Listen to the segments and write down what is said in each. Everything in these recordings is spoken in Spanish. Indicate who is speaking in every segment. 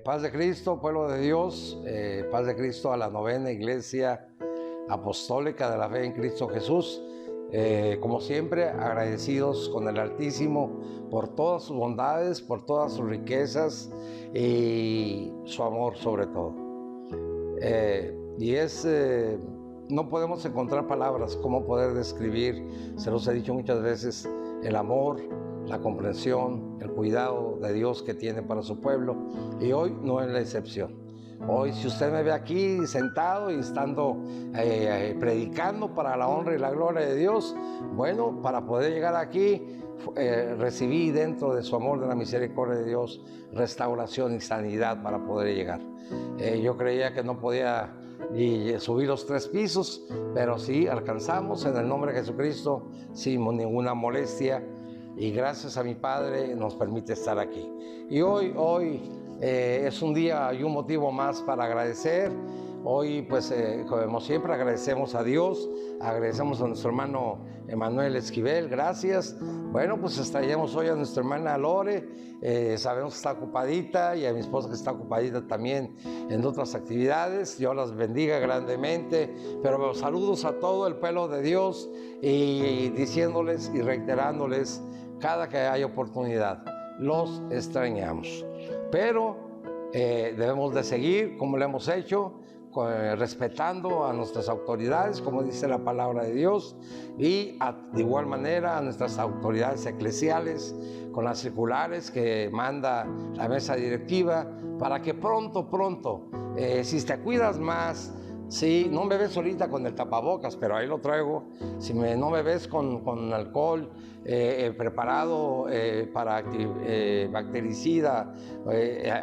Speaker 1: Paz de Cristo, pueblo de Dios, paz de Cristo a la novena Iglesia Apostólica de la Fe en Cristo Jesús. Como siempre, agradecidos con el Altísimo por todas sus bondades, por todas sus riquezas y su amor sobre todo. No podemos encontrar palabras cómo poder describir, se los he dicho muchas veces, el amor, la comprensión, el cuidado de Dios que tiene para su pueblo, y hoy no es la excepción. Hoy, si usted me ve aquí sentado y estando predicando para la honra y la gloria de Dios, bueno, para poder llegar aquí, recibí dentro de su amor, de la misericordia de Dios, restauración y sanidad para poder llegar. Yo creía que no podía subir los 3 pisos, pero sí alcanzamos en el nombre de Jesucristo sin ninguna molestia, y gracias a mi Padre nos permite estar aquí. Y hoy es un día y un motivo más para agradecer. Hoy, pues, como siempre, agradecemos a Dios, agradecemos a nuestro hermano Emanuel Esquivel, gracias. Bueno, pues extrañamos hoy a nuestra hermana Lore, sabemos que está ocupadita, y a mi esposa que está ocupadita también en otras actividades. Dios las bendiga grandemente, pero saludos a todo el pueblo de Dios, y diciéndoles y reiterándoles cada que haya oportunidad, los extrañamos. Pero debemos de seguir como lo hemos hecho, respetando a nuestras autoridades, como dice la palabra de Dios, y de igual manera a nuestras autoridades eclesiales, con las circulares que manda la mesa directiva, para que pronto, si te cuidas más. Sí, no me ves ahorita con el tapabocas, pero ahí lo traigo. Si no me ves con alcohol preparado para bactericida,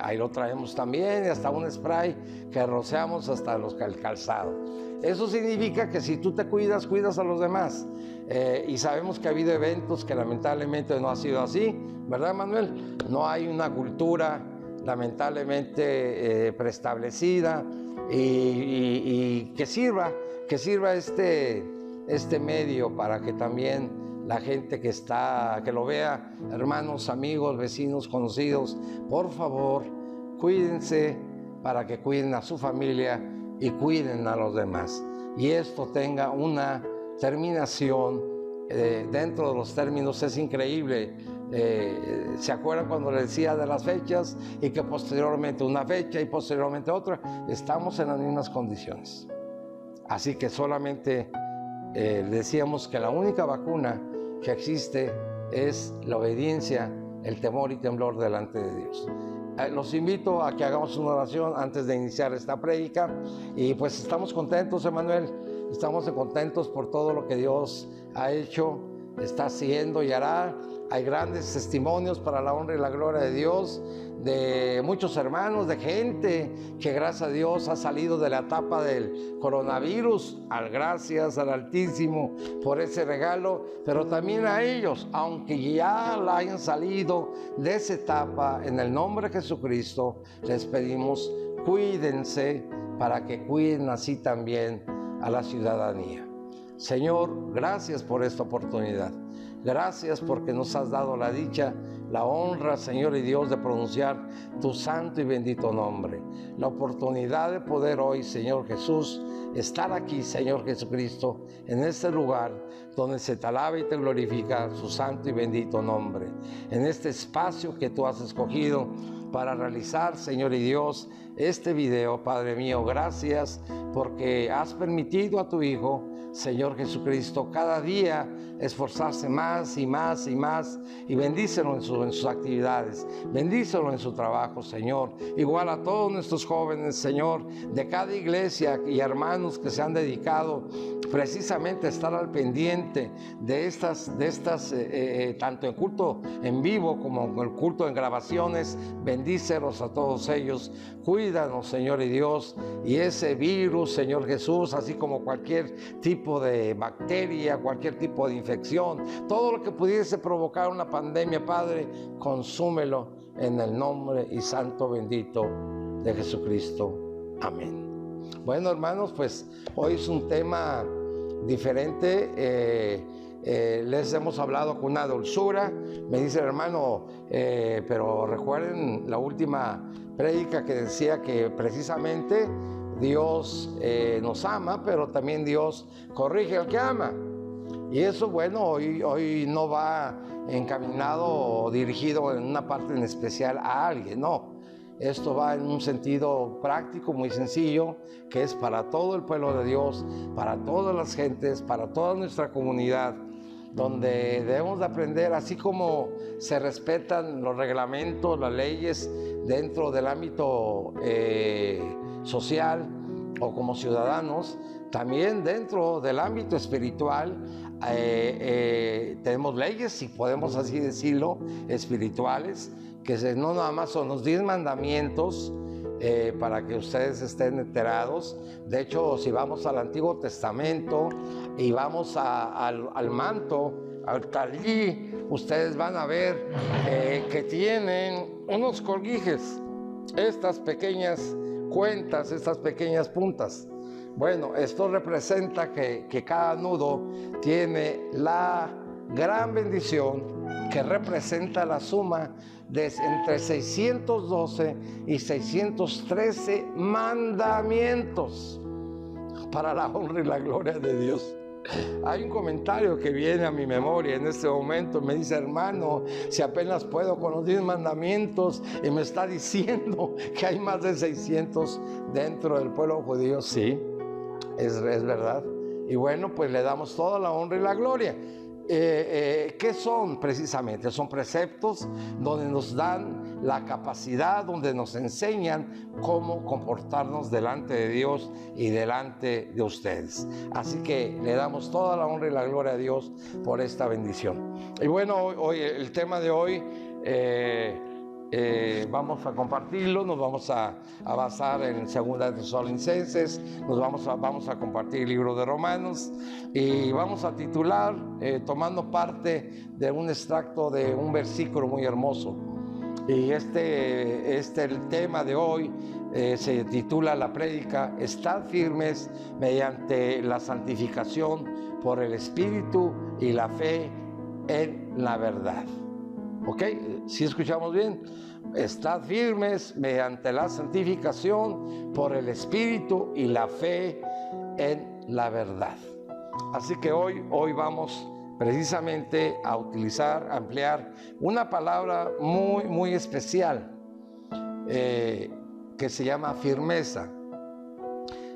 Speaker 1: ahí lo traemos también, y hasta un spray que rociamos hasta el calzado. Eso significa que si tú te cuidas, cuidas a los demás. Y sabemos que ha habido eventos que lamentablemente no ha sido así, ¿verdad, Manuel? No hay una cultura lamentablemente preestablecida, y que sirva este medio para que también la gente que lo vea, hermanos, amigos, vecinos, conocidos, por favor, cuídense para que cuiden a su familia y cuiden a los demás. Y esto tenga una terminación dentro de los términos. Es increíble. ¿Se acuerdan cuando le decía de las fechas, y que posteriormente una fecha y posteriormente otra? Estamos en las mismas condiciones. Así que solamente decíamos que la única vacuna que existe es la obediencia, el temor y temblor delante de Dios. Los invito a que hagamos una oración antes de iniciar esta prédica. Y pues estamos contentos, Emanuel, estamos contentos por todo lo que Dios ha hecho, está haciendo y hará. Hay grandes testimonios para la honra y la gloria de Dios, de muchos hermanos, de gente que gracias a Dios ha salido de la etapa del coronavirus. Gracias al Altísimo por ese regalo, pero también a ellos, aunque ya la hayan salido de esa etapa, en el nombre de Jesucristo les pedimos, cuídense para que cuiden así también a la ciudadanía. Señor, gracias por esta oportunidad. Gracias porque nos has dado la dicha, la honra, Señor y Dios, de pronunciar tu santo y bendito nombre. La oportunidad de poder hoy, Señor Jesús, estar aquí, Señor Jesucristo, en este lugar donde se te alaba y te glorifica su santo y bendito nombre. En este espacio que tú has escogido para realizar, Señor y Dios, este video, Padre mío, gracias porque has permitido a tu Hijo, Señor Jesucristo, cada día esforzarse más y más y más, y bendícelo en sus actividades, bendícelo en su trabajo, Señor. Igual a todos nuestros jóvenes, Señor, de cada iglesia, y hermanos que se han dedicado precisamente a estar al pendiente de estas tanto en culto en vivo como en el culto en grabaciones. Bendícelos a todos ellos, cuídanos, Señor y Dios, y ese virus, Señor Jesús, así como cualquier tipo de bacteria, cualquier tipo de infección, todo lo que pudiese provocar una pandemia, Padre, consúmelo en el nombre y santo bendito de Jesucristo. Amén. Bueno, hermanos, pues hoy es un tema diferente. les hemos hablado con una dulzura. Me dice el hermano, pero recuerden la última prédica que decía que precisamente Dios nos ama, pero también Dios corrige al que ama. Y eso, bueno, hoy no va encaminado o dirigido en una parte en especial a alguien, no. Esto va en un sentido práctico, muy sencillo, que es para todo el pueblo de Dios, para todas las gentes, para toda nuestra comunidad, donde debemos de aprender, así como se respetan los reglamentos, las leyes dentro del ámbito social o como ciudadanos, también dentro del ámbito espiritual tenemos leyes, si podemos así decirlo, espirituales, que no nada más son los 10 mandamientos, para que ustedes estén enterados. De hecho, si vamos al Antiguo Testamento y vamos al manto, al talí, ustedes van a ver que tienen unos colguijes, estas pequeñas cuentas, estas pequeñas puntas. Bueno, esto representa que cada nudo tiene la gran bendición que representa la suma de entre 612 y 613 mandamientos para la honra y la gloria de Dios. Hay un comentario que viene a mi memoria en este momento, me dice: hermano, si apenas puedo con los 10 mandamientos, y me está diciendo que hay más de 600 dentro del pueblo judío. Sí, es verdad. Y bueno, pues le damos toda la honra y la gloria. ¿Qué son precisamente? Son preceptos donde nos dan la capacidad, donde nos enseñan cómo comportarnos delante de Dios y delante de ustedes. Así que le damos toda la honra y la gloria a Dios por esta bendición. Y bueno, hoy el tema de hoy vamos a compartirlo, nos vamos a basar en 2 Tesalonicenses, vamos a compartir el libro de Romanos y vamos a titular, tomando parte de un extracto de un versículo muy hermoso. Y el tema de hoy se titula la prédica: Estad firmes mediante la santificación por el Espíritu y la fe en la verdad. ¿Ok? ¿Sí escuchamos bien? Estad firmes mediante la santificación por el Espíritu y la fe en la verdad. Así que hoy vamos precisamente a ampliar una palabra muy, muy especial que se llama firmeza.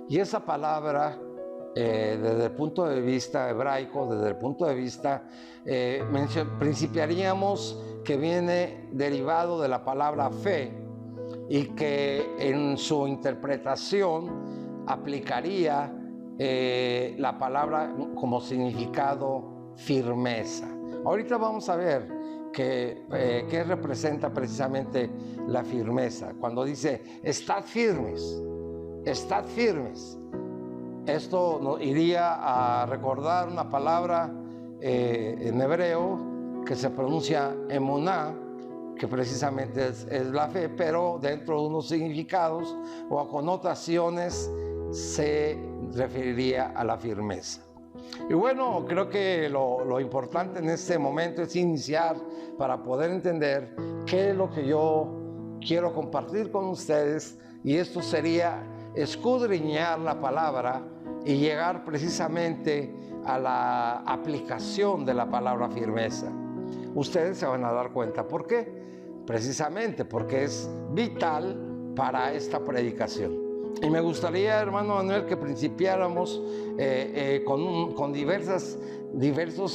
Speaker 1: Y esa palabra, desde el punto de vista hebraico, desde el punto de vista, principiaríamos que viene derivado de la palabra fe y que en su interpretación aplicaría la palabra como significado firmeza. Ahorita vamos a ver qué representa precisamente la firmeza. Cuando dice estad firmes, estad firmes. Esto nos iría a recordar una palabra en hebreo que se pronuncia emuná, que precisamente es la fe, pero dentro de unos significados o a connotaciones se referiría a la firmeza. Y bueno, creo que lo importante en este momento es iniciar para poder entender qué es lo que yo quiero compartir con ustedes, y esto sería escudriñar la palabra y llegar precisamente a la aplicación de la palabra firmeza. Ustedes se van a dar cuenta por qué. Precisamente porque es vital para esta predicación. Y me gustaría, hermano Manuel, que principiáramos con diversas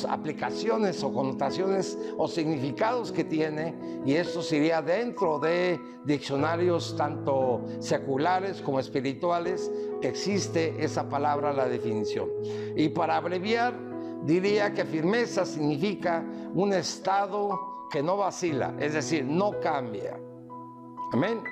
Speaker 1: aplicaciones o connotaciones o significados que tiene, y esto sería dentro de diccionarios tanto seculares como espirituales. Existe esa palabra, la definición. Y para abreviar, diría que firmeza significa un estado que no vacila, es decir, no cambia. Amén.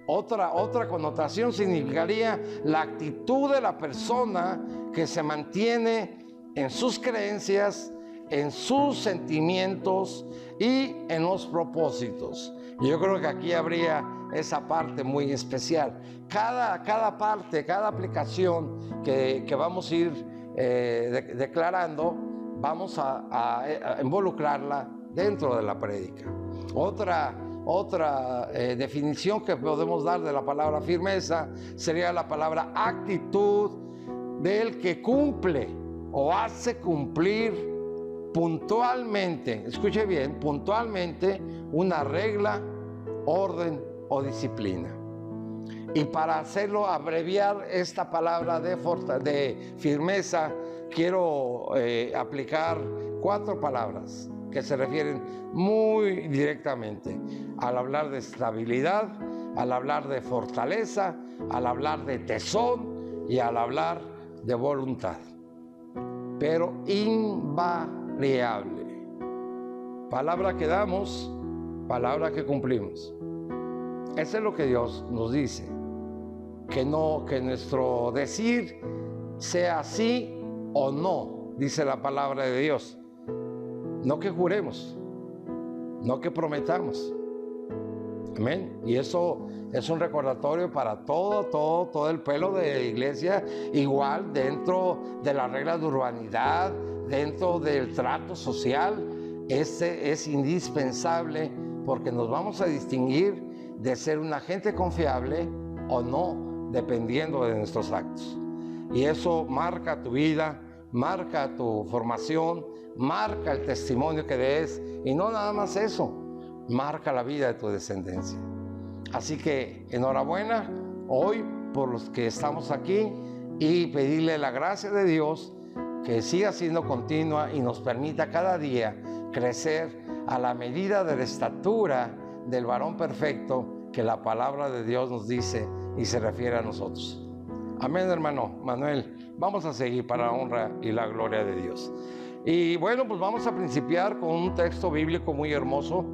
Speaker 1: Otra connotación significaría la actitud de la persona que se mantiene en sus creencias, en sus sentimientos y en los propósitos. Yo creo que aquí habría esa parte muy especial. Cada parte, cada aplicación que vamos a ir declarando vamos a involucrarla dentro de la prédica. Otra definición que podemos dar de la palabra firmeza sería la palabra actitud del que cumple o hace cumplir puntualmente, escuche bien, puntualmente una regla, orden o disciplina. Y para hacerlo, abreviar esta palabra de firmeza, quiero aplicar 4 palabras que se refieren muy directamente al hablar de estabilidad, al hablar de fortaleza, al hablar de tesón y al hablar de voluntad. Pero invariable. Palabra que damos, palabra que cumplimos. Eso es lo que Dios nos dice. Que nuestro decir sea sí o no, dice la palabra de Dios. No que juremos, no que prometamos. Amén. Y eso es un recordatorio para todo el pueblo de la iglesia, igual dentro de las reglas de urbanidad, dentro del trato social. Este es indispensable porque nos vamos a distinguir de ser una gente confiable o no, dependiendo de nuestros actos. Y eso marca tu vida, marca tu formación, marca el testimonio que des, y no nada más eso, marca la vida de tu descendencia. Así que enhorabuena hoy por los que estamos aquí y pedirle la gracia de Dios que siga siendo continua y nos permita cada día crecer a la medida de la estatura del varón perfecto que la palabra de Dios nos dice y se refiere a nosotros. Amén, hermano Manuel. Vamos a seguir para la honra y la gloria de Dios. Y bueno, pues vamos a principiar con un texto bíblico muy hermoso.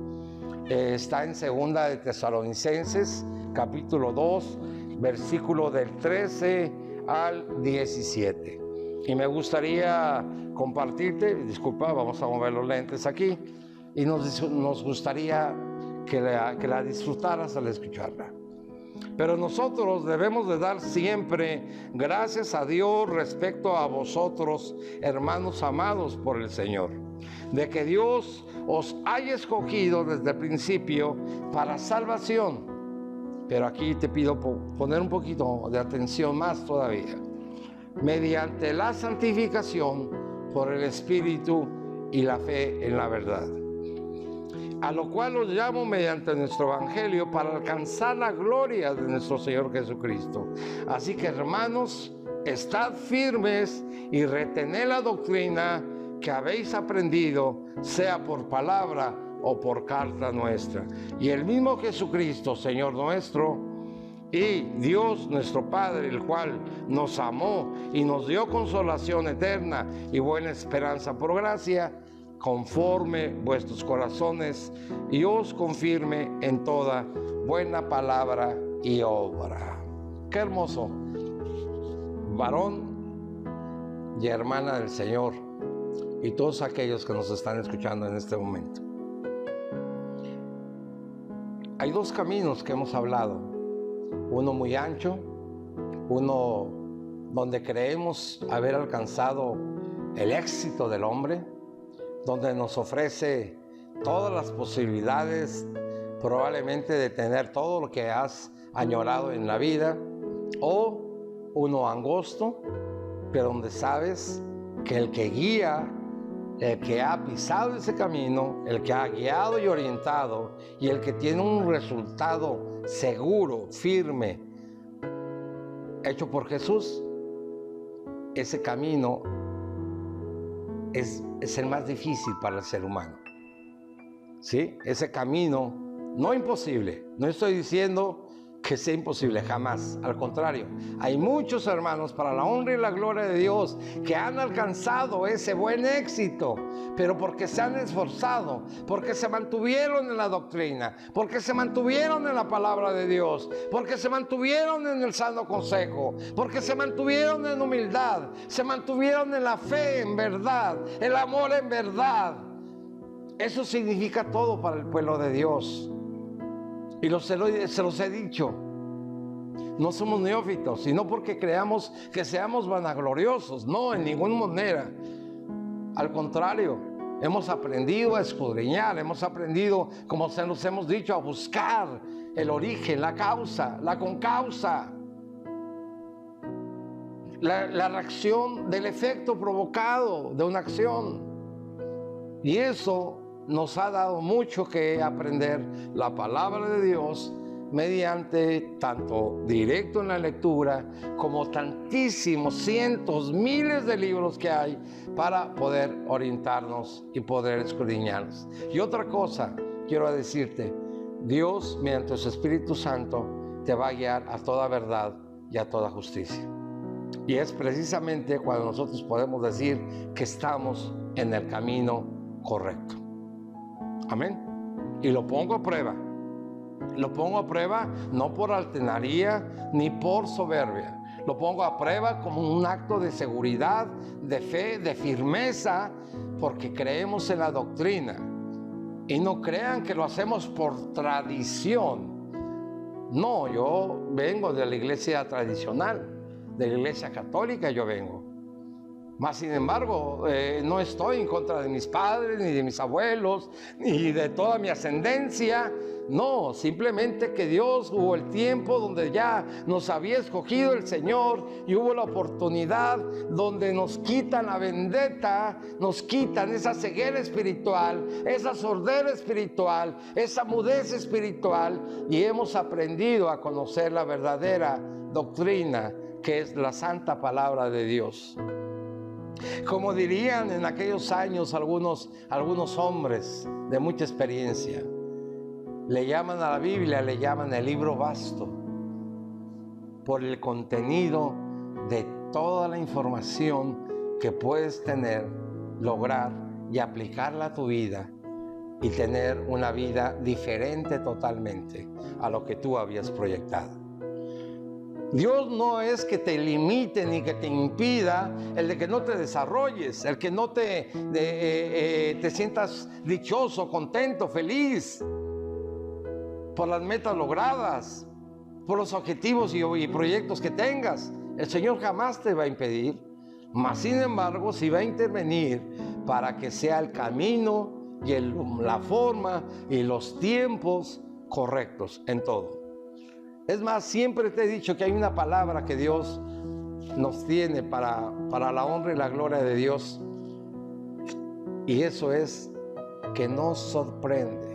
Speaker 1: Está en 2 de Tesalonicenses, capítulo 2, versículo del 13 al 17. Y me gustaría compartirte, disculpa, vamos a mover los lentes aquí, y nos gustaría que la disfrutaras al escucharla. Pero nosotros debemos de dar siempre gracias a Dios respecto a vosotros, hermanos amados por el Señor, de que Dios os haya escogido desde el principio para salvación. Pero aquí te pido poner un poquito de atención más todavía. Mediante la santificación por el Espíritu y la fe en la verdad. A lo cual os llamo mediante nuestro Evangelio para alcanzar la gloria de nuestro Señor Jesucristo. Así que, hermanos, estad firmes y retened la doctrina que habéis aprendido, sea por palabra o por carta nuestra. Y el mismo Jesucristo, Señor nuestro, y Dios nuestro Padre, el cual nos amó y nos dio consolación eterna y buena esperanza por gracia, conforme vuestros corazones y os confirme en toda buena palabra y obra. Qué hermoso, varón y hermana del Señor, y todos aquellos que nos están escuchando en este momento. Hay 2 caminos que hemos hablado, uno muy ancho, uno donde creemos haber alcanzado el éxito del hombre, donde nos ofrece todas las posibilidades probablemente de tener todo lo que has añorado en la vida, o uno angosto, pero donde sabes que el que guía, el que ha pisado ese camino, el que ha guiado y orientado, y el que tiene un resultado seguro, firme, hecho por Jesús, ese camino es el más difícil para el ser humano. ¿Sí? Ese camino, no imposible, no estoy diciendo que sea imposible, jamás, al contrario, hay muchos hermanos para la honra y la gloria de Dios que han alcanzado ese buen éxito, pero porque se han esforzado, porque se mantuvieron en la doctrina, porque se mantuvieron en la palabra de Dios, porque se mantuvieron en el sano consejo, porque se mantuvieron en humildad, se mantuvieron en la fe en verdad, el amor en verdad. Eso significa todo para el pueblo de Dios. Y se los he dicho, no somos neófitos, sino porque creamos que seamos vanagloriosos, no, en ninguna manera. Al contrario, hemos aprendido a escudriñar, hemos aprendido, como se nos hemos dicho, a buscar el origen, la causa, la concausa, la reacción del efecto provocado de una acción. Y eso nos ha dado mucho que aprender, la palabra de Dios, mediante tanto directo en la lectura como tantísimos, cientos, miles de libros que hay para poder orientarnos y poder escudriñarnos. Y otra cosa quiero decirte, Dios mediante su Espíritu Santo te va a guiar a toda verdad y a toda justicia. Y es precisamente cuando nosotros podemos decir que estamos en el camino correcto. Amén. Y lo pongo a prueba. Lo pongo a prueba no por altanería ni por soberbia. Lo pongo a prueba como un acto de seguridad, de fe, de firmeza, porque creemos en la doctrina. Y no crean que lo hacemos por tradición. No, yo vengo de la iglesia tradicional, de la iglesia católica yo vengo. Mas sin embargo, no estoy en contra de mis padres, ni de mis abuelos, ni de toda mi ascendencia. No, simplemente que Dios hubo el tiempo donde ya nos había escogido el Señor y hubo la oportunidad donde nos quitan la vendetta, nos quitan esa ceguera espiritual, esa sordera espiritual, esa mudez espiritual, y hemos aprendido a conocer la verdadera doctrina que es la santa palabra de Dios. Como dirían en aquellos años algunos hombres de mucha experiencia, le llaman a la Biblia, le llaman el libro vasto, por el contenido de toda la información que puedes tener, lograr y aplicarla a tu vida y tener una vida diferente totalmente a lo que tú habías proyectado. Dios no es que te limite ni que te impida el de que no te desarrolles, el que no te sientas dichoso, contento, feliz por las metas logradas, por los objetivos y proyectos que tengas. El Señor jamás te va a impedir, mas sin embargo sí va a intervenir para que sea el camino y la forma y los tiempos correctos en todo. Es más, siempre te he dicho que hay una palabra que Dios nos tiene para la honra y la gloria de Dios. Y eso es que nos sorprende.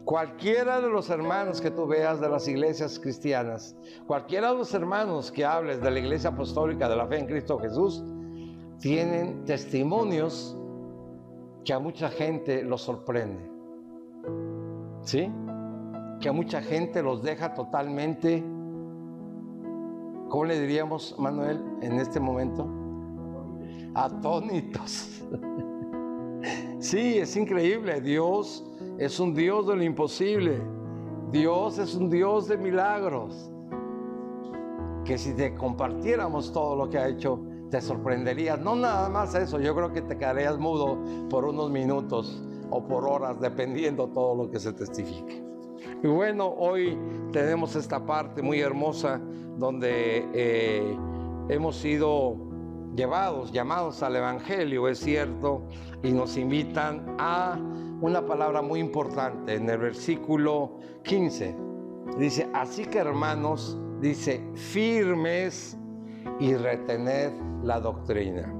Speaker 1: Cualquiera de los hermanos que tú veas de las iglesias cristianas, cualquiera de los hermanos que hables de la iglesia apostólica de la fe en Cristo Jesús, tienen testimonios que a mucha gente los sorprende. ¿Sí? Que a mucha gente los deja totalmente, ¿cómo le diríamos, Manuel, en este momento? Atónitos. Sí, es increíble. Dios es un Dios de lo imposible. Dios es un Dios de milagros. Que si te compartiéramos todo lo que ha hecho, te sorprenderías. No nada más eso, yo creo que te quedarías mudo por unos minutos o por horas, dependiendo todo lo que se testifique. Y bueno, hoy tenemos esta parte muy hermosa donde hemos sido llamados al Evangelio, es cierto, y nos invitan a una palabra muy importante en el versículo 15. Dice, así que hermanos, dice, firmes y retened la doctrina.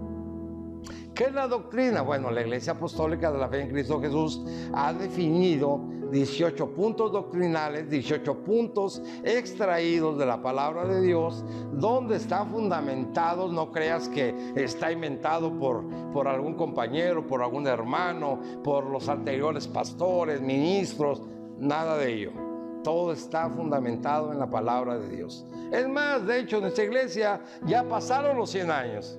Speaker 1: ¿Qué es la doctrina? Bueno, la Iglesia Apostólica de la Fe en Cristo Jesús ha definido 18 puntos doctrinales, 18 puntos extraídos de la palabra de Dios, donde están fundamentados. No creas que está inventado por algún compañero, por algún hermano, por los anteriores pastores, ministros, nada de ello. Todo está fundamentado en la palabra de Dios. Es más, de hecho, en nuestra iglesia ya pasaron los 100 años.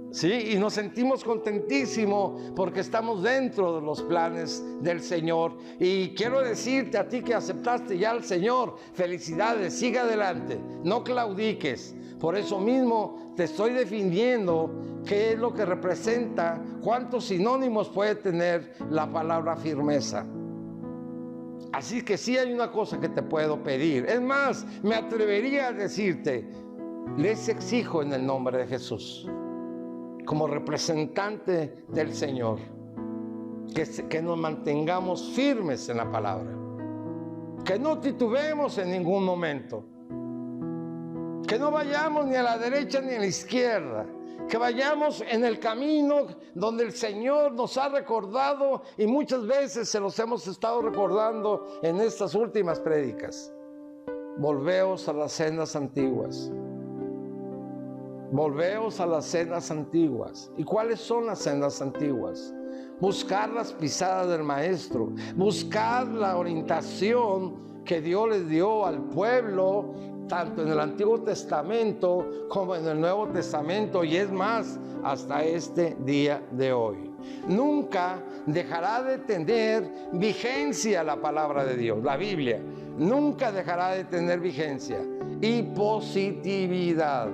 Speaker 1: Sí, y nos sentimos contentísimos porque estamos dentro de los planes del Señor. Y quiero decirte a ti que aceptaste ya al Señor, felicidades, sigue adelante, no claudiques. Por eso mismo te estoy definiendo qué es lo que representa, cuántos sinónimos puede tener la palabra firmeza. Así que sí hay una cosa que te puedo pedir. Es más, me atrevería a decirte, les exijo en el nombre de Jesús como representante del Señor, que nos mantengamos firmes en la palabra, que no titubeemos en ningún momento, que no vayamos ni a la derecha ni a la izquierda, que vayamos en el camino donde el Señor nos ha recordado, y muchas veces se los hemos estado recordando en estas últimas prédicas. Volveos a las sendas antiguas. Volveos a las sendas antiguas. ¿Y cuáles son las sendas antiguas? Buscar las pisadas del Maestro, buscar la orientación que Dios les dio al pueblo, tanto en el Antiguo Testamento como en el Nuevo Testamento, y es más, hasta este día de hoy. Nunca dejará de tener vigencia la palabra de Dios, la Biblia. Nunca dejará de tener vigencia y positividad.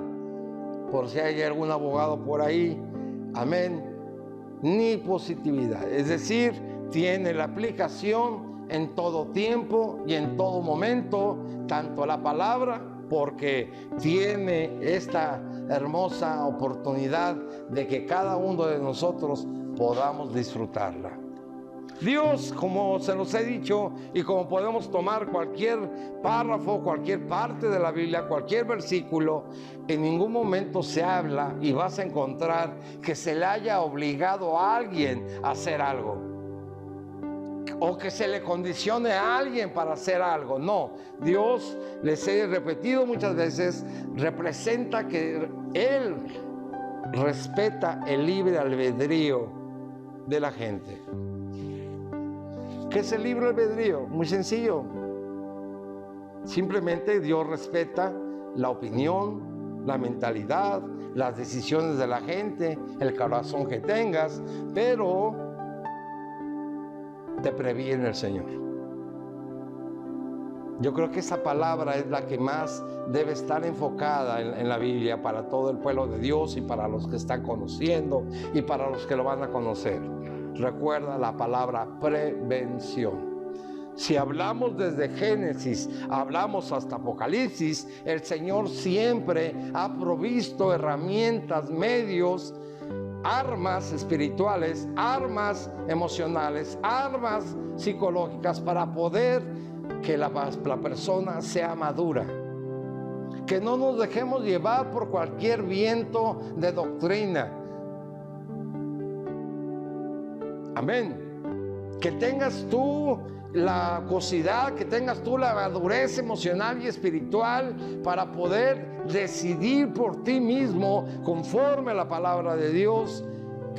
Speaker 1: Por si hay algún abogado por ahí, amén, ni positividad. Es decir, tiene la aplicación en todo tiempo y en todo momento, tanto la palabra, porque tiene esta hermosa oportunidad de que cada uno de nosotros podamos disfrutarla. Dios, como se los he dicho, y como podemos tomar cualquier párrafo, cualquier parte de la Biblia, cualquier versículo, en ningún momento se habla y vas a encontrar que se le haya obligado a alguien a hacer algo, o que se le condicione a alguien para hacer algo. No, Dios, les he repetido muchas veces, representa que Él respeta el libre albedrío de la gente. ¿Qué es el libre albedrío? Muy sencillo. Simplemente Dios respeta la opinión, la mentalidad, las decisiones de la gente, el corazón que tengas, pero te previene el Señor. Yo creo que esa palabra es la que más debe estar enfocada en la Biblia para todo el pueblo de Dios y para los que están conociendo y para los que lo van a conocer. Recuerda la palabra prevención. Si hablamos desde Génesis, hablamos hasta Apocalipsis, el Señor siempre ha provisto herramientas, medios, armas espirituales, armas emocionales, armas psicológicas para poder que la persona sea madura. Que no nos dejemos llevar por cualquier viento de doctrina. Amén. Que tengas tú la acuosidad, que tengas tú la madurez emocional y espiritual para poder decidir por ti mismo, conforme a la palabra de Dios,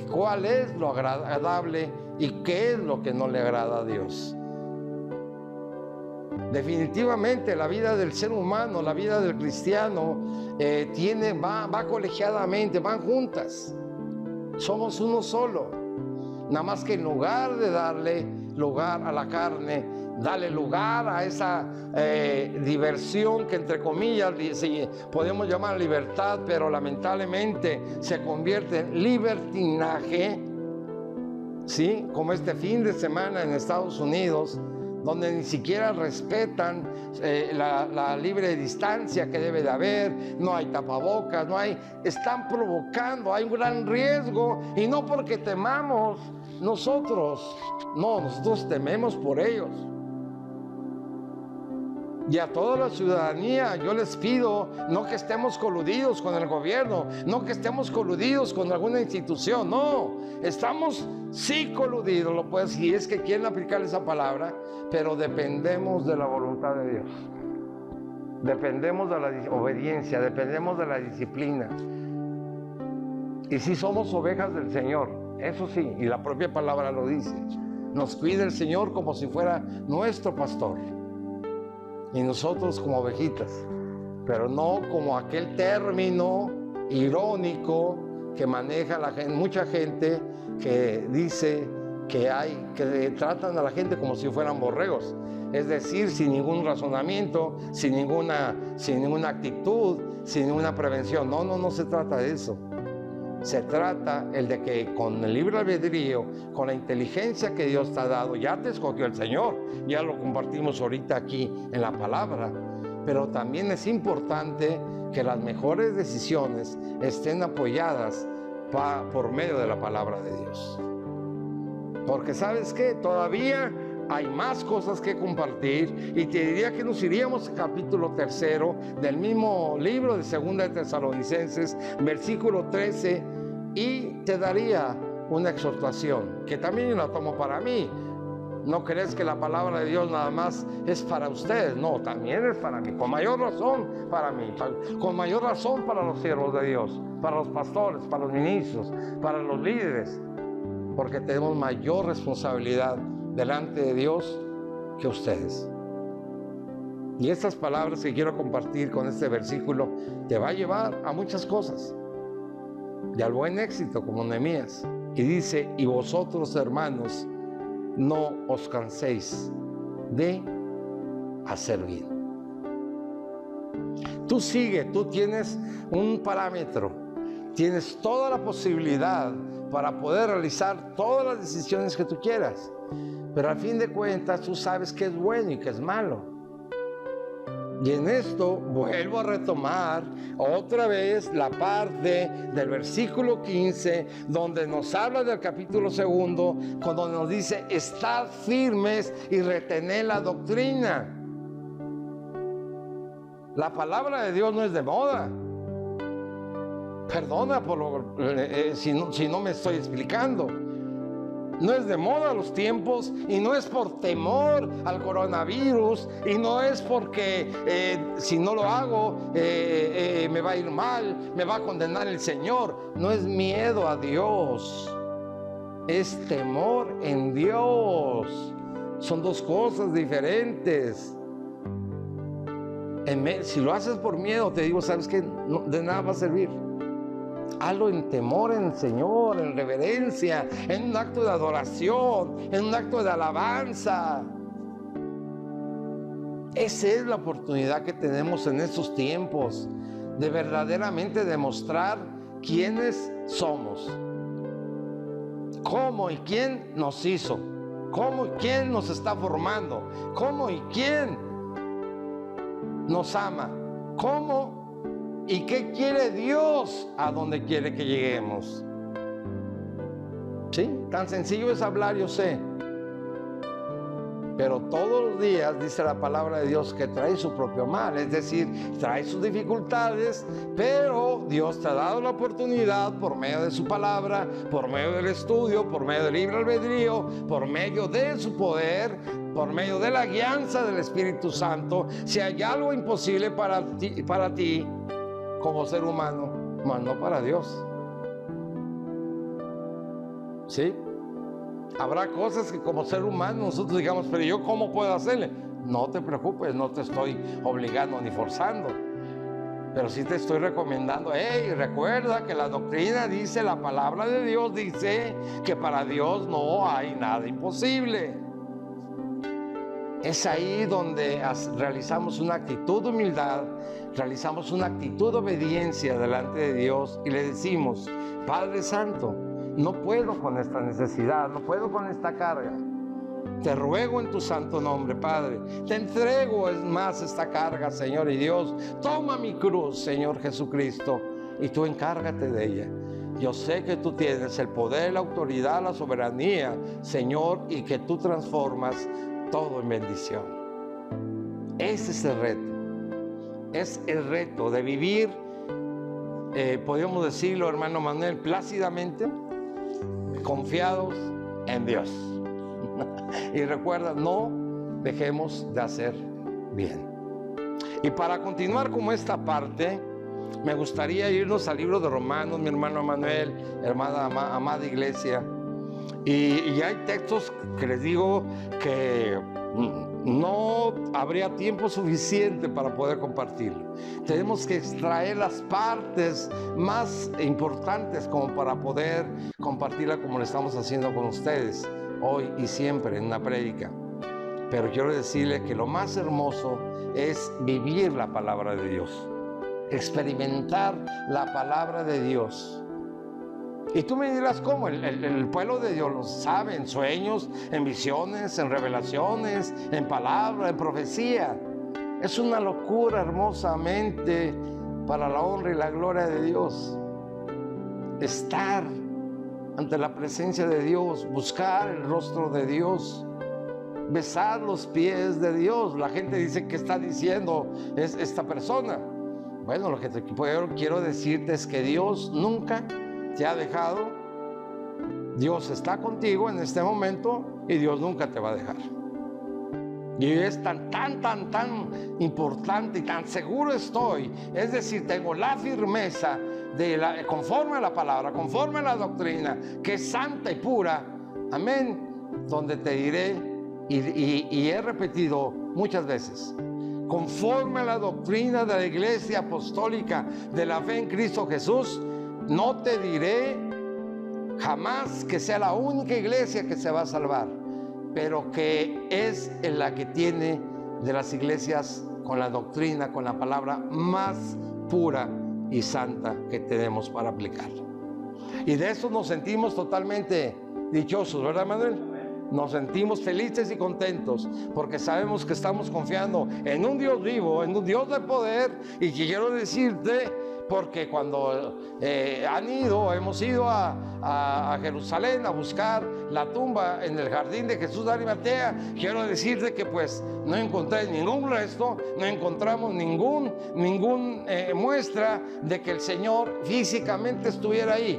Speaker 1: cuál es lo agradable y qué es lo que no le agrada a Dios. Definitivamente la vida del ser humano, la vida del cristiano va colegiadamente, van juntas. Somos uno solo. Nada más que en lugar de darle lugar a la carne, dale lugar a esa diversión que, entre comillas, podemos llamar libertad, pero lamentablemente se convierte en libertinaje, ¿sí? Como este fin de semana en Estados Unidos, donde ni siquiera respetan la libre distancia que debe de haber, no hay tapabocas, están provocando, hay un gran riesgo, y no porque temamos nosotros, no, nosotros tememos por ellos. Y a toda la ciudadanía yo les pido, no que estemos coludidos con el gobierno, no que estemos coludidos con alguna institución, no, estamos sí coludidos, lo puedes decir, es que quieren aplicar esa palabra, pero dependemos de la voluntad de Dios, dependemos de la obediencia, dependemos de la disciplina, y sí somos ovejas del Señor, eso sí, y la propia palabra lo dice, nos cuida el Señor como si fuera nuestro pastor, y nosotros como ovejitas, pero no como aquel término irónico que maneja mucha gente, que dice que tratan a la gente como si fueran borregos, es decir, sin ningún razonamiento, sin ninguna actitud, sin ninguna prevención. No se trata de eso. Se trata el de que con el libre albedrío, con la inteligencia que Dios te ha dado, ya te escogió el Señor, ya lo compartimos ahorita aquí en la palabra, pero también es importante que las mejores decisiones estén apoyadas por medio de la palabra de Dios. Porque ¿sabes qué? Todavía hay más cosas que compartir, y te diría que nos iríamos al capítulo 3 del mismo libro de 2 de Tesalonicenses, versículo 13, y te daría una exhortación que también yo la tomo para mí. No crees que la palabra de Dios nada más es para ustedes, no, también es para mí, con mayor razón para mí, con mayor razón para los siervos de Dios, para los pastores, para los ministros, para los líderes, porque tenemos mayor responsabilidad delante de Dios que ustedes. Y estas palabras que quiero compartir con este versículo te va a llevar a muchas cosas y al buen éxito, como Nehemías. Y dice: y vosotros, hermanos, no os canséis de hacer bien. Tú sigue, tú tienes un parámetro, tienes toda la posibilidad para poder realizar todas las decisiones que tú quieras, pero al fin de cuentas tú sabes qué es bueno y qué es malo. Y en esto vuelvo a retomar otra vez la parte del versículo 15, donde nos habla del capítulo 2, cuando nos dice: estad firmes y retened la doctrina. La palabra de Dios no es de moda. Perdona por si no me estoy explicando. No es de moda los tiempos, y no es por temor al coronavirus, y no es porque si no lo hago me va a ir mal, me va a condenar el Señor. No es miedo a Dios, es temor en Dios. Son dos cosas diferentes. Si lo haces por miedo, te digo, ¿sabes qué? No, de nada va a servir. Hazlo en temor en el Señor, en reverencia, en un acto de adoración, en un acto de alabanza. Esa es la oportunidad que tenemos en estos tiempos, de verdaderamente demostrar quiénes somos, cómo y quién nos hizo, cómo y quién nos está formando, cómo y quién nos ama, cómo y qué quiere Dios a donde quiere que lleguemos. Sí, tan sencillo es hablar, yo sé, pero todos los días dice la palabra de Dios que trae su propio mal, es decir, trae sus dificultades, pero Dios te ha dado la oportunidad por medio de su palabra, por medio del estudio, por medio del libre albedrío, por medio de su poder, por medio de la guianza del Espíritu Santo. Si hay algo imposible para ti como ser humano, mas no para Dios. ¿Sí? Habrá cosas que como ser humano nosotros digamos, pero yo ¿cómo puedo hacerle? No te preocupes, no te estoy obligando ni forzando, pero sí te estoy recomendando: hey, recuerda que la doctrina dice, la palabra de Dios dice que para Dios no hay nada imposible. Es ahí donde realizamos una actitud de humildad, realizamos una actitud de obediencia delante de Dios y le decimos: Padre Santo, no puedo con esta necesidad, no puedo con esta carga. Te ruego en tu santo nombre, Padre, te entrego es más esta carga, Señor y Dios. Toma mi cruz, Señor Jesucristo, y tú encárgate de ella. Yo sé que tú tienes el poder, la autoridad, la soberanía, Señor, y que tú transformas todo en bendición. Ese es el reto. Es el reto de vivir, podríamos decirlo, hermano Manuel, plácidamente, confiados en Dios. Y recuerda, no dejemos de hacer bien. Y para continuar como esta parte, me gustaría irnos al libro de Romanos, mi hermano Manuel, hermana amada iglesia. Y hay textos que les digo que no habría tiempo suficiente para poder compartirlo. Tenemos que extraer las partes más importantes como para poder compartirla como lo estamos haciendo con ustedes hoy y siempre en una prédica. Pero quiero decirle que lo más hermoso es vivir la palabra de Dios, experimentar la palabra de Dios. Y tú me dirás, ¿cómo? El pueblo de Dios lo sabe en sueños, en visiones, en revelaciones, en palabra, en profecía. Es una locura hermosamente para la honra y la gloria de Dios. estar ante la presencia de Dios, buscar el rostro de Dios, besar los pies de Dios. La gente dice, ¿qué está diciendo esta persona? Bueno, lo que quiero decirte es que Dios nunca te ha dejado. Dios está contigo en este momento y Dios nunca te va a dejar. Y es tan importante y tan seguro estoy, es decir, tengo la firmeza conforme a la palabra, conforme a la doctrina, que es santa y pura, amén, donde te diré, y he repetido muchas veces, conforme a la doctrina de la Iglesia Apostólica de la fe en Cristo Jesús, no te diré jamás que sea la única iglesia que se va a salvar, pero que es en la que tiene de las iglesias con la doctrina, con la palabra más pura y santa que tenemos para aplicar. Y de eso nos sentimos totalmente dichosos, ¿verdad, Manuel? Nos sentimos felices y contentos porque sabemos que estamos confiando en un Dios vivo, en un Dios de poder. Y quiero decirte, porque cuando hemos ido a Jerusalén a buscar la tumba en el jardín de Jesús de Arimatea, quiero decirte que pues no encontré ningún resto, no encontramos ningún muestra de que el Señor físicamente estuviera ahí.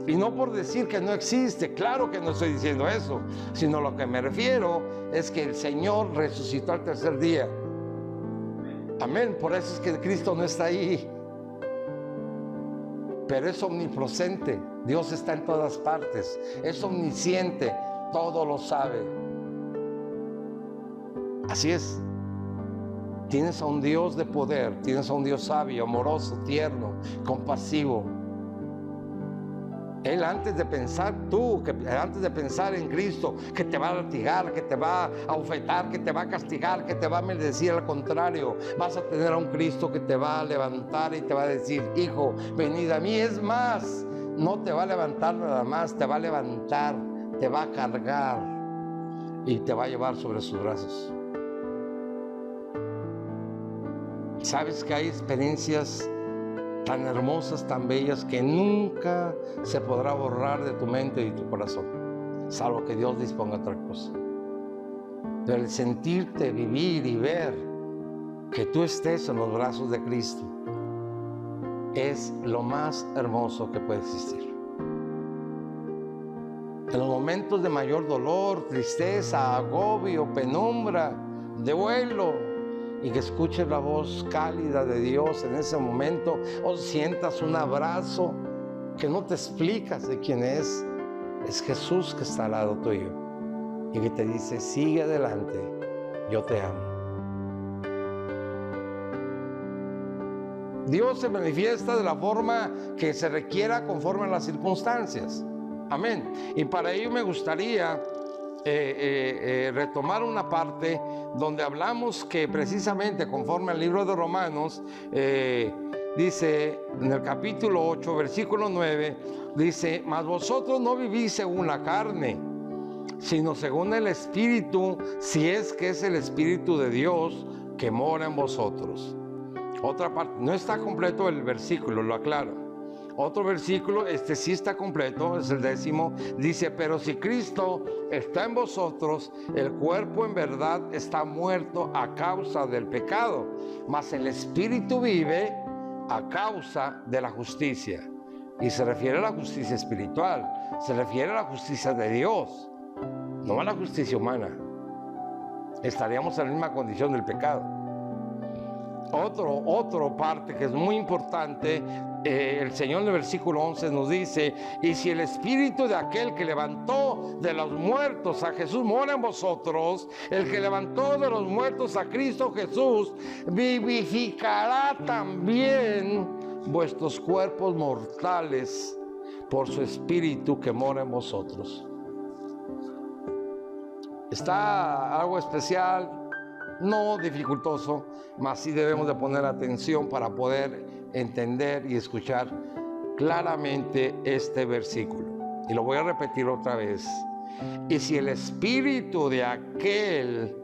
Speaker 1: Y no por decir que no existe, claro que no estoy diciendo eso, sino lo que me refiero es que el Señor resucitó al tercer día. Amén, por eso es que Cristo no está ahí. Pero es omnipresente, Dios está en todas partes, es omnisciente, todo lo sabe. Así es. Tienes a un Dios de poder, tienes a un Dios sabio, amoroso, tierno, compasivo. Él, antes de pensar antes de pensar en Cristo, que te va a latigar, que te va a abofetar, que te va a castigar, que te va a maldecir, al contrario, vas a tener a un Cristo que te va a levantar y te va a decir, hijo, venid a mí. Es más, no te va a levantar nada más, te va a levantar, te va a cargar y te va a llevar sobre sus brazos. ¿Sabes que hay experiencias tan hermosas, tan bellas, que nunca se podrá borrar de tu mente y tu corazón, salvo que Dios disponga otra cosa? Pero el sentirte, vivir y ver que tú estés en los brazos de Cristo es lo más hermoso que puede existir. En los momentos de mayor dolor, tristeza, agobio, penumbra, duelo, y que escuches la voz cálida de Dios en ese momento, o sientas un abrazo que no te explicas de quién es Jesús que está al lado tuyo y que te dice, sigue adelante, yo te amo. Dios se manifiesta de la forma que se requiera conforme a las circunstancias. Amén. Y para ello me gustaría retomar una parte donde hablamos que precisamente conforme al libro de Romanos, dice en el capítulo 8, versículo 9, dice, mas vosotros no vivís según la carne, sino según el Espíritu, si es que es el Espíritu de Dios que mora en vosotros. Otra parte, no está completo el versículo, lo aclaro. Otro versículo, este sí está completo, es el 10, dice, pero si Cristo está en vosotros, el cuerpo en verdad está muerto a causa del pecado, mas el Espíritu vive a causa de la justicia. Y se refiere a la justicia espiritual, se refiere a la justicia de Dios, no a la justicia humana. Estaríamos en la misma condición del pecado. Otro parte que es muy importante, el Señor en el versículo 11 nos dice, y si el Espíritu de aquel que levantó de los muertos a Jesús mora en vosotros, el que levantó de los muertos a Cristo Jesús vivificará también vuestros cuerpos mortales por su Espíritu que mora en vosotros. Está algo especial, no dificultoso, mas sí debemos de poner atención para poder entender y escuchar claramente este versículo. Y lo voy a repetir otra vez. Y si el Espíritu de aquel,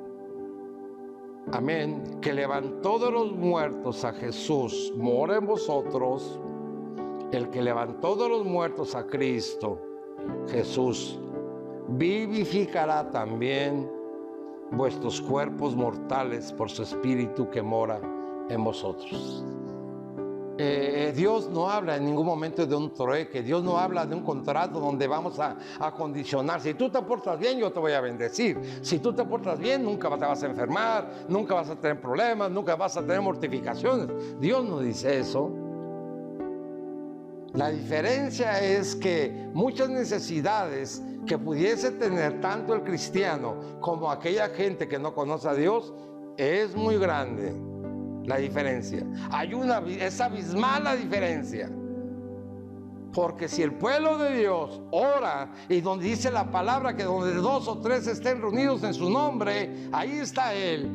Speaker 1: amén, que levantó de los muertos a Jesús mora en vosotros, el que levantó de los muertos a Cristo Jesús, vivificará también vuestros cuerpos mortales por su Espíritu que mora en vosotros. Dios no habla en ningún momento de un trueque. Dios no habla de un contrato donde vamos a condicionar. Si tú te portas bien, yo te voy a bendecir. Si tú te portas bien, nunca te vas a enfermar, nunca vas a tener problemas, nunca vas a tener mortificaciones. Dios no dice eso. La diferencia es que muchas necesidades que pudiese tener tanto el cristiano como aquella gente que no conoce a Dios es muy grande. La diferencia. Es abismal la diferencia. Porque si el pueblo de Dios ora, y donde dice la palabra que donde 2 o 3 estén reunidos en su nombre, ahí está Él.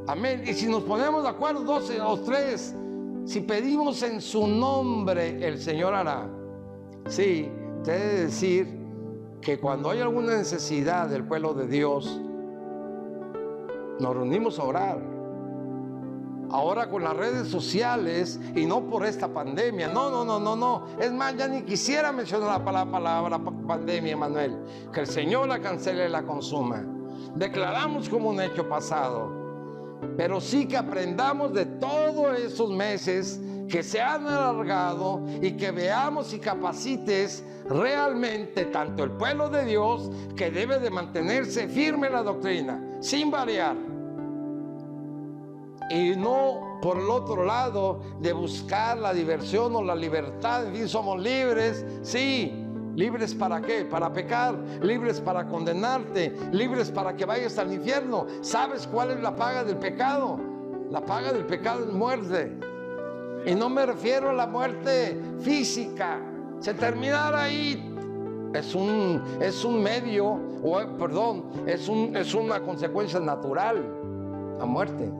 Speaker 1: Amén. Y si nos ponemos de acuerdo 2 o 3, si pedimos en su nombre, el Señor hará. Sí, te he de decir que cuando hay alguna necesidad del pueblo de Dios, nos reunimos a orar. Ahora con las redes sociales, y no por esta pandemia, no. Es más, ya ni quisiera mencionar la palabra pandemia, Manuel. Que el Señor la cancele y la consuma. Declaramos como un hecho pasado. Pero sí que aprendamos de todos esos meses que se han alargado y que veamos y capacites realmente tanto el pueblo de Dios, que debe de mantenerse firme en la doctrina, sin variar. Y no por el otro lado de buscar la diversión o la libertad. En fin, somos libres, sí. ¿Libres para qué? Para pecar. Libres para condenarte. Libres para que vayas al infierno. ¿Sabes cuál es la paga del pecado? La paga del pecado es muerte. Y no me refiero a la muerte física. Se terminará ahí. Es un medio, es una consecuencia natural, la muerte.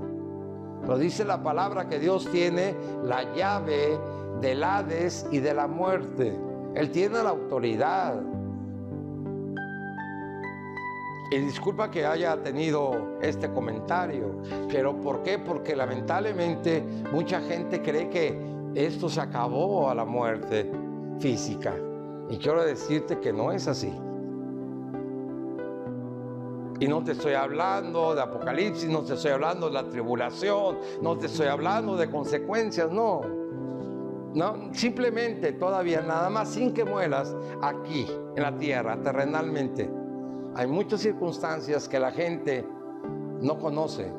Speaker 1: Pero dice la palabra que Dios tiene la llave del Hades y de la muerte. Él tiene la autoridad. Y disculpa que haya tenido este comentario, pero ¿por qué? Porque lamentablemente mucha gente cree que esto se acabó a la muerte física. Y quiero decirte que no es así. Y no te estoy hablando de Apocalipsis, no te estoy hablando de la tribulación, no te estoy hablando de consecuencias, no. Simplemente todavía nada más sin que mueras aquí en la tierra, terrenalmente. Hay muchas circunstancias que la gente no conoce,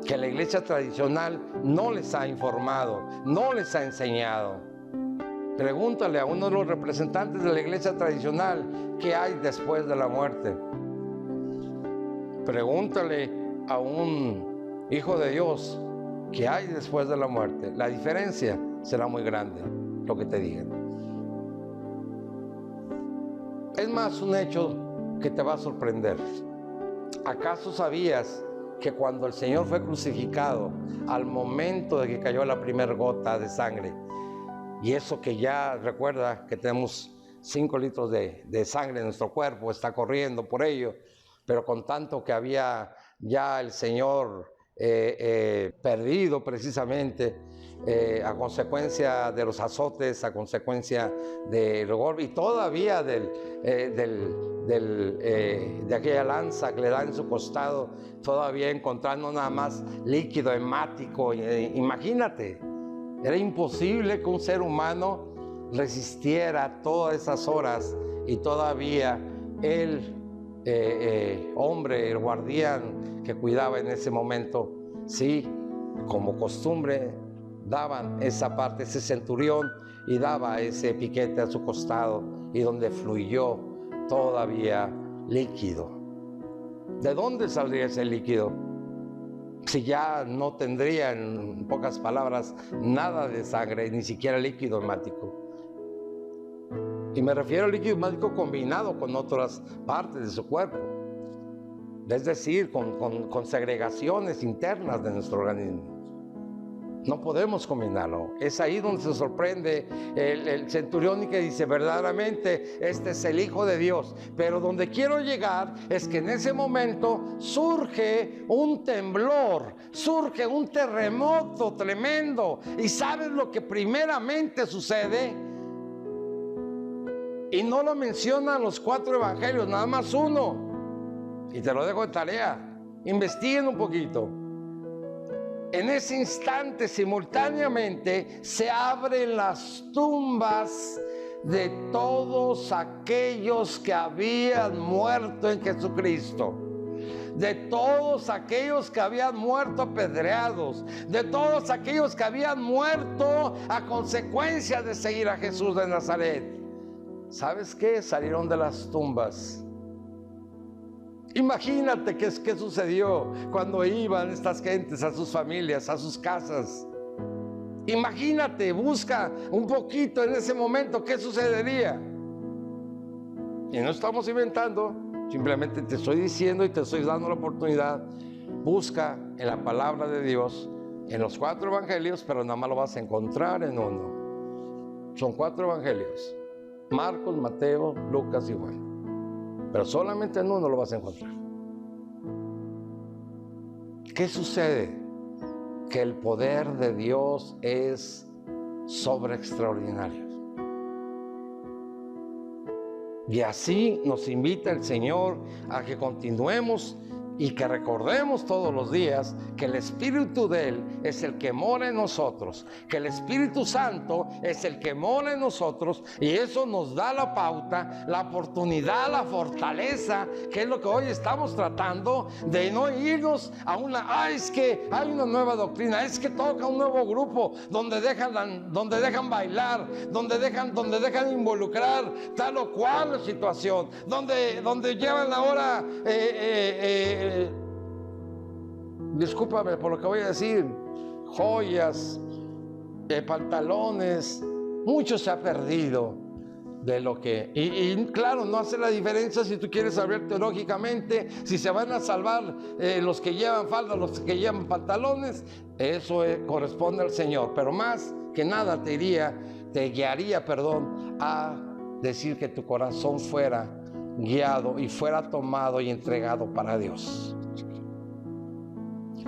Speaker 1: que la iglesia tradicional no les ha informado, no les ha enseñado. Pregúntale a uno de los representantes de la iglesia tradicional qué hay después de la muerte. Pregúntale a un hijo de Dios qué hay después de la muerte. La diferencia será muy grande, lo que te digan. Es más un hecho que te va a sorprender. ¿Acaso sabías que cuando el Señor fue crucificado, al momento de que cayó la primera gota de sangre, y eso que ya recuerda que tenemos 5 litros de sangre en nuestro cuerpo, está corriendo por ello, pero con tanto que había ya el Señor perdido precisamente a consecuencia de los azotes, a consecuencia del golpe y todavía de aquella lanza que le da en su costado, todavía encontrando nada más líquido hemático. Imagínate. Era imposible que un ser humano resistiera todas esas horas y todavía el hombre, el guardián que cuidaba en ese momento, sí, como costumbre, daban esa parte, ese centurión, y daba ese piquete a su costado y donde fluyó todavía líquido. ¿De dónde saldría ese líquido? Si ya no tendría, en pocas palabras, nada de sangre, ni siquiera líquido hemático. Y me refiero al líquido hemático combinado con otras partes de su cuerpo. Es decir, con segregaciones internas de nuestro organismo. No podemos combinarlo. Es ahí donde se sorprende el centurión y que dice, verdaderamente este es el Hijo de Dios. Pero donde quiero llegar es que en ese momento surge un temblor, surge un terremoto tremendo. ¿Y sabes lo que primeramente sucede? Y no lo mencionan los 4 evangelios, nada más uno. Y te lo dejo de tarea. Investiguen un poquito. En ese instante, simultáneamente, se abren las tumbas de todos aquellos que habían muerto en Jesucristo, de todos aquellos que habían muerto apedreados, de todos aquellos que habían muerto a consecuencia de seguir a Jesús de Nazaret. ¿Sabes qué? Salieron de las tumbas. Imagínate qué sucedió cuando iban estas gentes a sus familias, a sus casas. Imagínate, busca un poquito en ese momento qué sucedería. Y no estamos inventando, simplemente te estoy diciendo y te estoy dando la oportunidad. Busca en la palabra de Dios, en los 4 evangelios, pero nada más lo vas a encontrar en uno. Son 4 evangelios: Marcos, Mateo, Lucas y Juan. Pero solamente en uno lo vas a encontrar. ¿Qué sucede? Que el poder de Dios es sobre extraordinario. Y así nos invita el Señor a que continuemos y que recordemos todos los días que el Espíritu de Él es el que mora en nosotros, que el Espíritu Santo es el que mora en nosotros, y eso nos da la pauta, la oportunidad, la fortaleza, que es lo que hoy estamos tratando, de no irnos a es que hay una nueva doctrina, es que toca un nuevo grupo donde dejan bailar, donde dejan involucrar tal o cual situación, donde llevan ahora discúlpame por lo que voy a decir, joyas, pantalones. Mucho se ha perdido de lo que... Y claro, no hace la diferencia si tú quieres saber teológicamente, si se van a salvar los que llevan falda, los que llevan pantalones. Eso corresponde al Señor. Pero más que nada te guiaría a decir que tu corazón fuera guiado y fuera tomado y entregado para Dios.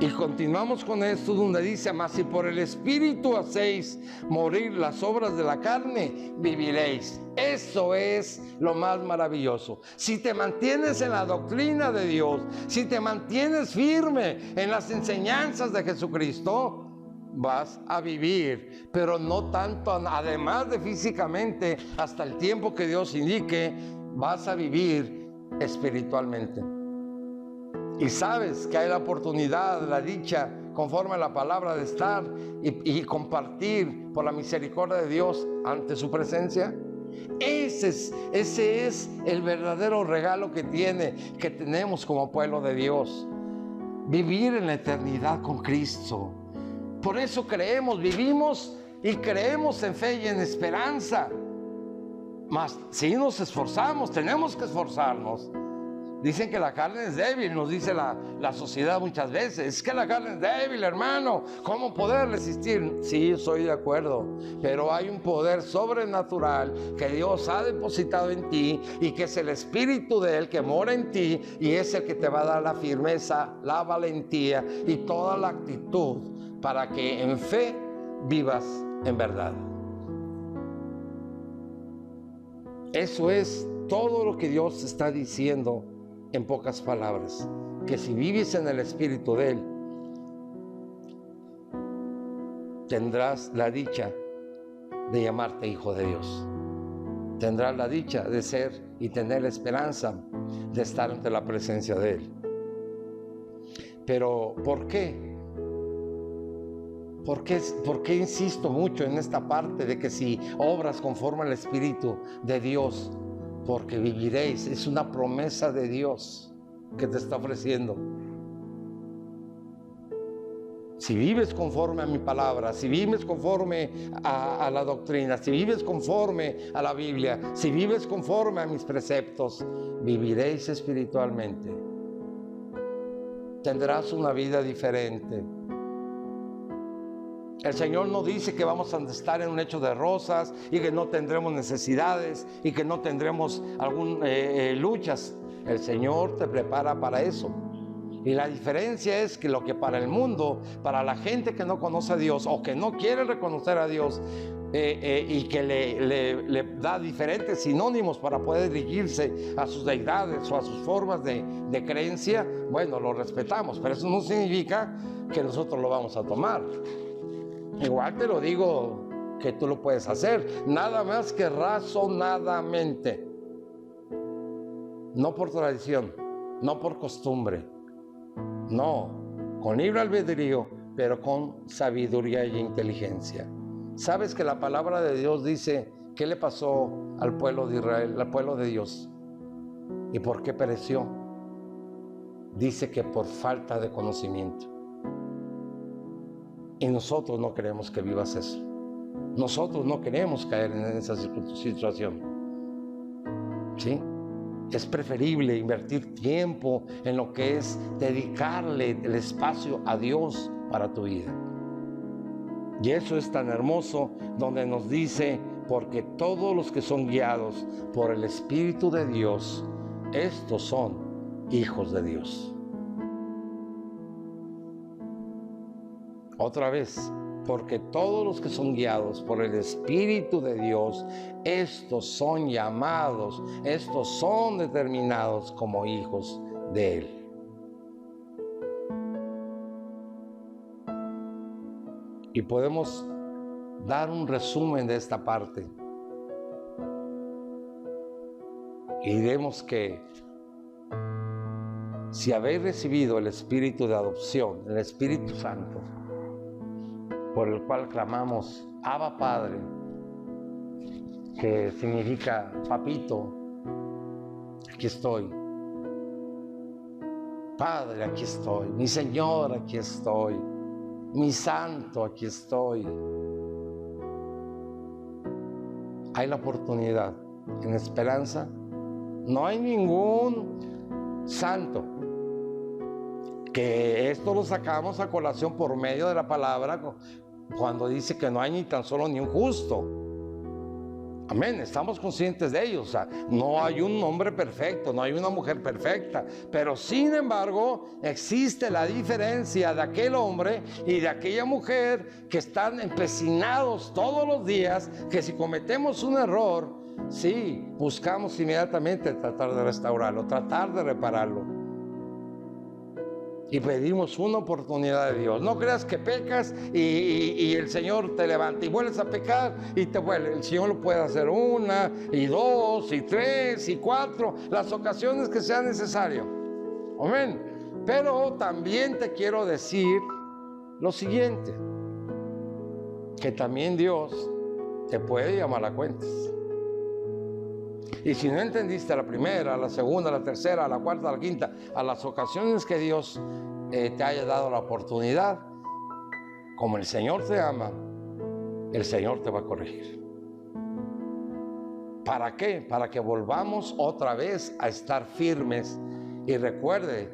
Speaker 1: Y continuamos con esto donde dice: mas si por el Espíritu hacéis morir las obras de la carne, viviréis. Eso es lo más maravilloso. Si te mantienes en la doctrina de Dios, si te mantienes firme en las enseñanzas de Jesucristo, vas a vivir, pero no tanto, además de físicamente, hasta el tiempo que Dios indique, vas a vivir espiritualmente. Y sabes que hay la oportunidad, la dicha, conforme a la palabra, de estar y compartir por la misericordia de Dios ante su presencia. Ese es el verdadero regalo que tenemos como pueblo de Dios. Vivir en la eternidad con Cristo. Por eso vivimos y creemos en fe y en esperanza. Mas si nos esforzamos, tenemos que esforzarnos. Dicen que la carne es débil, nos dice la sociedad muchas veces. Es que la carne es débil, hermano. ¿Cómo poder resistir? Sí, estoy de acuerdo. Pero hay un poder sobrenatural que Dios ha depositado en ti, y que es el Espíritu de Él que mora en ti, y es el que te va a dar la firmeza, la valentía y toda la actitud para que en fe vivas en verdad. Eso es todo lo que Dios está diciendo en pocas palabras, que si vives en el Espíritu de Él, tendrás la dicha de llamarte hijo de Dios. Tendrás la dicha de ser y tener la esperanza de estar ante la presencia de Él. Pero ¿por qué? ¿Por qué insisto mucho en esta parte de que si obras conforme al Espíritu de Dios? Porque viviréis. Es una promesa de Dios que te está ofreciendo. Si vives conforme a mi palabra, si vives conforme a la doctrina, si vives conforme a la Biblia, si vives conforme a mis preceptos, viviréis espiritualmente. Tendrás una vida diferente. El Señor no dice que vamos a estar en un lecho de rosas y que no tendremos necesidades y que no tendremos luchas. El Señor te prepara para eso. Y la diferencia es que lo que para el mundo, para la gente que no conoce a Dios o que no quiere reconocer a Dios y que le da diferentes sinónimos para poder dirigirse a sus deidades o a sus formas de creencia, bueno, lo respetamos, pero eso no significa que nosotros lo vamos a tomar. Igual te lo digo que tú lo puedes hacer, nada más que razonadamente, no por tradición, no por costumbre, no, con libre albedrío, pero con sabiduría y inteligencia. ¿Sabes que la palabra de Dios dice qué le pasó al pueblo de Israel, al pueblo de Dios? ¿Y por qué pereció? Dice que por falta de conocimiento. Y nosotros no queremos que vivas eso. Nosotros no queremos caer en esa situación. ¿Sí? Es preferible invertir tiempo en lo que es dedicarle el espacio a Dios para tu vida. Y eso es tan hermoso, donde nos dice, porque todos los que son guiados por el Espíritu de Dios, estos son hijos de Dios. Otra vez, porque todos los que son guiados por el Espíritu de Dios, estos son llamados, estos son determinados como hijos de Él. Y podemos dar un resumen de esta parte. Y diremos que si habéis recibido el Espíritu de adopción, el Espíritu Santo, por el cual clamamos Abba Padre, que significa papito, aquí estoy. Padre, aquí estoy. Mi Señor, aquí estoy. Mi Santo, aquí estoy. Hay la oportunidad. En Esperanza no hay ningún santo. Que esto lo sacamos a colación por medio de la palabra cuando dice que no hay ni tan solo ni un justo. Amén, estamos conscientes de ello. O sea, no hay un hombre perfecto, no hay una mujer perfecta, pero sin embargo existe la diferencia de aquel hombre y de aquella mujer que están empecinados todos los días, que si cometemos un error, sí, buscamos inmediatamente tratar de restaurarlo, tratar de repararlo. Y pedimos una oportunidad de Dios. No creas que pecas y el Señor te levanta y vuelves a pecar y te vuelve. El Señor lo puede hacer 1 y 2 y 3 y 4, las ocasiones que sea necesario. Amén. Pero también te quiero decir lo siguiente, que también Dios te puede llamar a cuentas. Y si no entendiste a la primera, a la segunda, a la tercera, a la cuarta, a la quinta, a las ocasiones que Dios te haya dado la oportunidad, como el Señor te ama, el Señor te va a corregir. ¿Para qué? Para que volvamos otra vez a estar firmes. Y recuerdes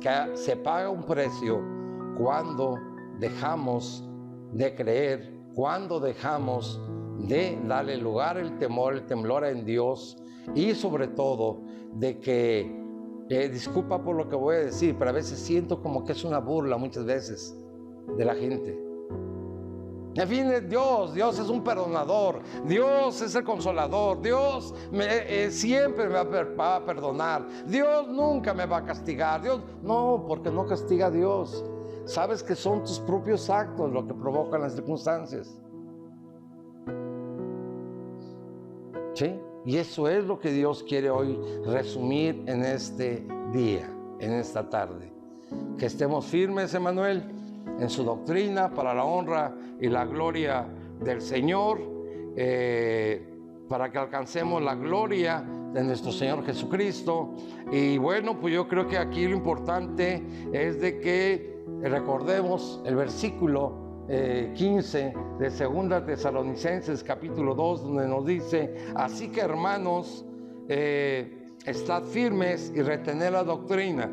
Speaker 1: que se paga un precio cuando dejamos de creer, cuando dejamos de darle lugar el temor, el temblor en Dios, y sobre todo de que, disculpa por lo que voy a decir, pero a veces siento como que es una burla muchas veces de la gente. En fin, Dios es un perdonador, Dios es el consolador, Dios siempre me va a perdonar, Dios nunca me va a castigar. Dios, no, porque no castiga a Dios. Sabes que son tus propios actos lo que provocan las circunstancias. ¿Sí? Y eso es lo que Dios quiere hoy resumir en este día, en esta tarde. Que estemos firmes, Emmanuel, en su doctrina para la honra y la gloria del Señor, para que alcancemos la gloria de nuestro Señor Jesucristo. Y bueno, pues yo creo que aquí lo importante es de que recordemos el versículo 15 de 2 Tesalonicenses capítulo 2, donde nos dice: así que, hermanos, estad firmes y retened la doctrina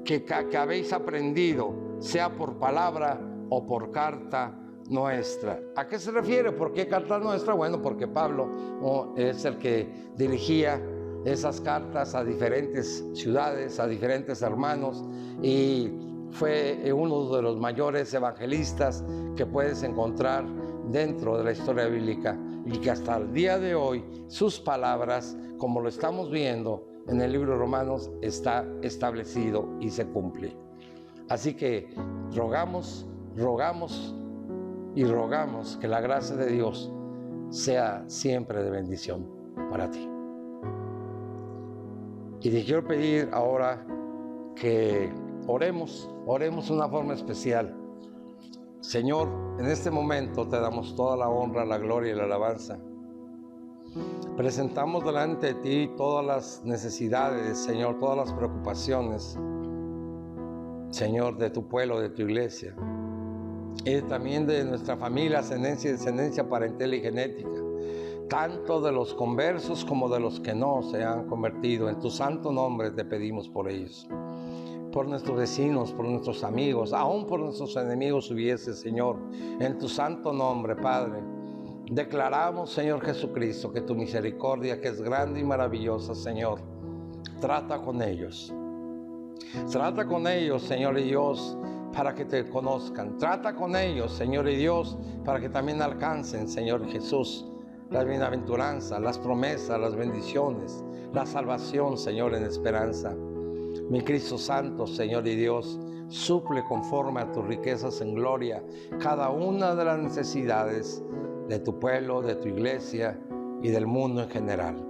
Speaker 1: que habéis aprendido, sea por palabra o por carta nuestra. ¿A qué se refiere? ¿Por qué carta nuestra? Bueno, porque Pablo es el que dirigía esas cartas a diferentes ciudades, a diferentes hermanos, y fue uno de los mayores evangelistas que puedes encontrar dentro de la historia bíblica, y que hasta el día de hoy sus palabras, como lo estamos viendo en el libro de Romanos, está establecido y se cumple. Así que rogamos que la gracia de Dios sea siempre de bendición para ti. Y te quiero pedir ahora que oremos de una forma especial. Señor, en este momento te damos toda la honra, la gloria y la alabanza. Presentamos delante de ti todas las necesidades, Señor, todas las preocupaciones, Señor, de tu pueblo, de tu iglesia, y también de nuestra familia, ascendencia y descendencia parental y genética, tanto de los conversos como de los que no se han convertido. En tu santo nombre te pedimos por ellos, por nuestros vecinos, por nuestros amigos, aún por nuestros enemigos hubiese, Señor. En tu santo nombre, Padre, declaramos, Señor Jesucristo, que tu misericordia, que es grande y maravillosa, Señor, trata con ellos. Trata con ellos, Señor y Dios, para que te conozcan. Trata con ellos, Señor y Dios, para que también alcancen, Señor Jesús, las bienaventuranzas, las promesas, las bendiciones, la salvación, Señor, en esperanza. Mi Cristo Santo, Señor y Dios, suple conforme a tus riquezas en gloria cada una de las necesidades de tu pueblo, de tu iglesia y del mundo en general,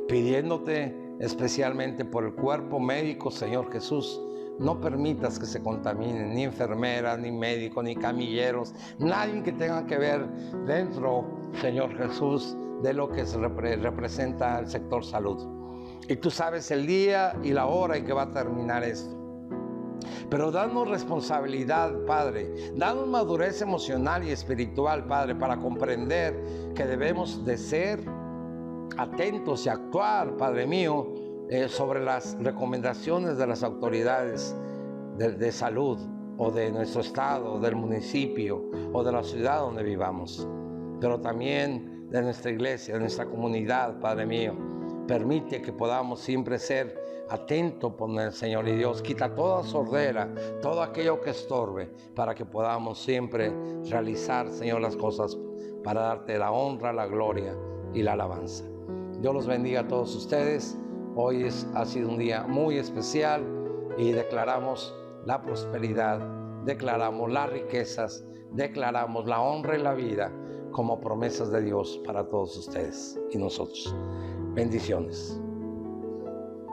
Speaker 1: pidiéndote especialmente por el cuerpo médico, Señor Jesús. No permitas que se contaminen ni enfermeras, ni médicos, ni camilleros, nadie que tenga que ver dentro, Señor Jesús, de lo que representa el sector salud. Y tú sabes el día y la hora en que va a terminar esto. Pero danos responsabilidad, Padre. Danos madurez emocional y espiritual, Padre, para comprender que debemos de ser atentos y actuar, Padre mío, sobre las recomendaciones de las autoridades de salud, o de nuestro estado, del municipio, o de la ciudad donde vivamos, pero también de nuestra iglesia, de nuestra comunidad, Padre mío. Permite que podamos siempre ser atentos por el Señor y Dios. Quita toda sordera, todo aquello que estorbe, para que podamos siempre realizar, Señor, las cosas para darte la honra, la gloria y la alabanza. Dios los bendiga a todos ustedes. Hoy ha sido un día muy especial y declaramos la prosperidad, declaramos las riquezas, declaramos la honra y la vida como promesas de Dios para todos ustedes y nosotros. Bendiciones.